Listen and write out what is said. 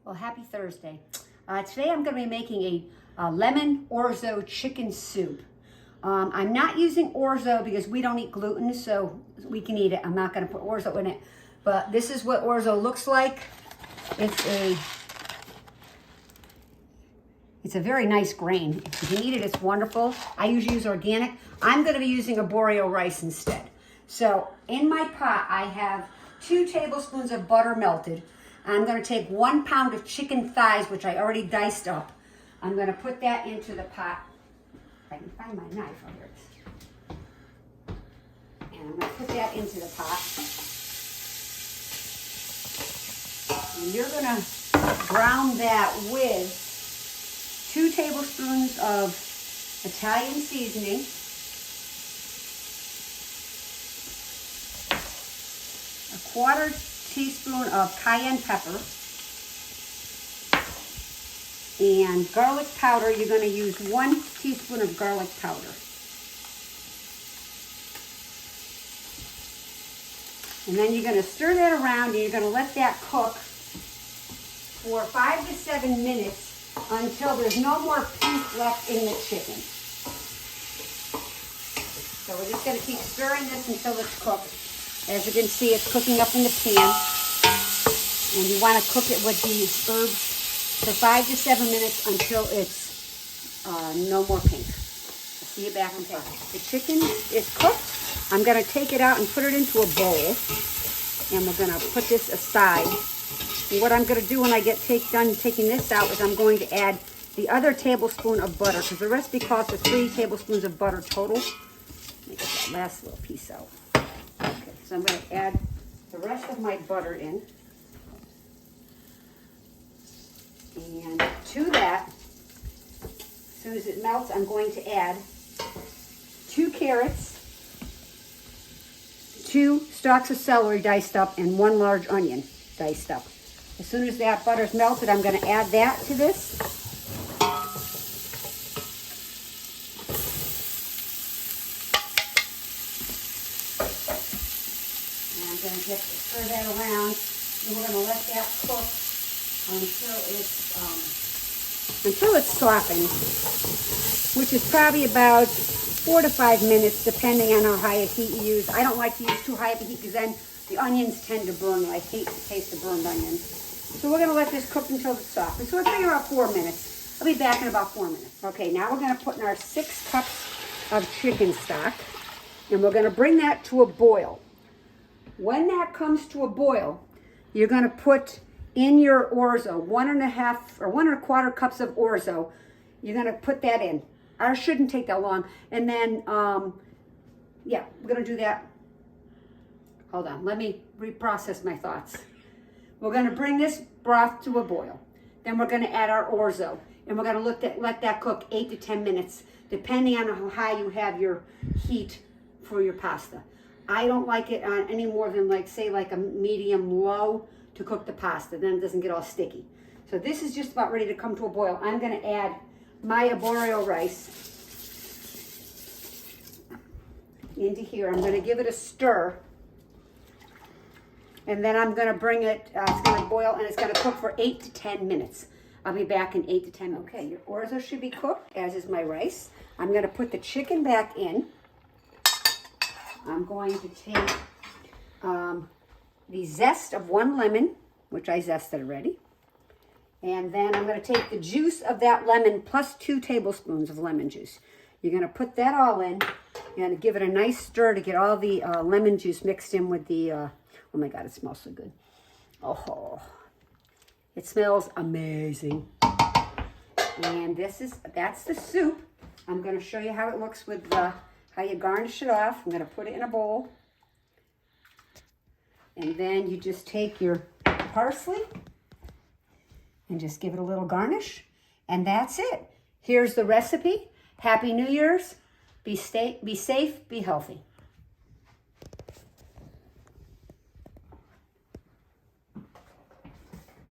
Well, happy Thursday. Today I'm going to be making a lemon orzo chicken soup. I'm not using orzo because we don't eat gluten, so we can eat it. I'm not going to put orzo in it. But this is what orzo looks like. It's a very nice grain. If you can eat it, it's wonderful. I usually use organic. I'm going to be using arborio rice instead. So in my pot, I have 2 tablespoons of butter melted. I'm going to take 1 pound of chicken thighs, which I already diced up. I'm going to put that into the pot. If I can find my knife, oh, here it is. And I'm going to put that into the pot. And you're going to brown that with 2 tablespoons of Italian seasoning, a 1/4 teaspoon of cayenne pepper, and garlic powder. You're going to use 1 teaspoon of garlic powder. And then you're going to stir that around, and you're going to let that cook for 5 to 7 minutes until there's no more pink left in the chicken. So we're just going to keep stirring this until it's cooked. As you can see, it's cooking up in the pan. And you want to cook it with the herbs for 5 to 7 minutes until it's no more pink. I'll see you back in 5. The chicken is cooked. I'm going to take it out and put it into a bowl. And we're going to put this aside. And what I'm going to do when I get done taking this out is I'm going to add the other tablespoon of butter, because the recipe calls for 3 tablespoons of butter total. Let me get that last little piece out. Okay, so I'm going to add the rest of my butter in. And to that, as soon as it melts, I'm going to add 2 carrots, 2 stalks of celery diced up, and 1 large onion diced up. As soon as that butter's melted, I'm going to add that to this. And I'm going to just stir that around, and we're going to let that cook until it's softened, which is probably about 4 to 5 minutes, depending on how high a heat you use. I don't like to use too high of a heat because then the onions tend to burn. I hate the taste of burned onions. So we're going to let this cook until it's soft. So we'll figure about 4 minutes. I'll be back in about 4 minutes. Okay, now we're going to put in our 6 cups of chicken stock, and we're going to bring that to a boil. When that comes to a boil, you're going to put in your orzo, 1.5 or 1.25 cups of orzo. You're going to put that in. Ours shouldn't take that long. And then, yeah, we're going to do that. Hold on, let me reprocess my thoughts. We're going to bring this broth to a boil. Then we're going to add our orzo. And we're going to let that cook 8 to 10 minutes, depending on how high you have your heat for your pasta. I don't like it on any more than, like, say, like a medium low to cook the pasta. Then it doesn't get all sticky. So this is just about ready to come to a boil. I'm going to add my arborio rice into here. I'm going to give it a stir. And then I'm going to bring it, it's going to boil, and it's going to cook for 8 to 10 minutes. I'll be back in 8 to 10 minutes. Okay, your orzo should be cooked, as is my rice. I'm going to put the chicken back in. I'm going to take the zest of 1 lemon, which I zested already. And then I'm going to take the juice of that lemon plus 2 tablespoons of lemon juice. You're going to put that all in. You're going to give it a nice stir to get all the lemon juice mixed in with the, oh my God, it smells so good. Oh, it smells amazing. And that's the soup. I'm going to show you how it looks with how you garnish it off. I'm going to put it in a bowl. And then you just take your parsley and just give it a little garnish. And that's it. Here's the recipe. Happy New Year's. Be safe, be healthy.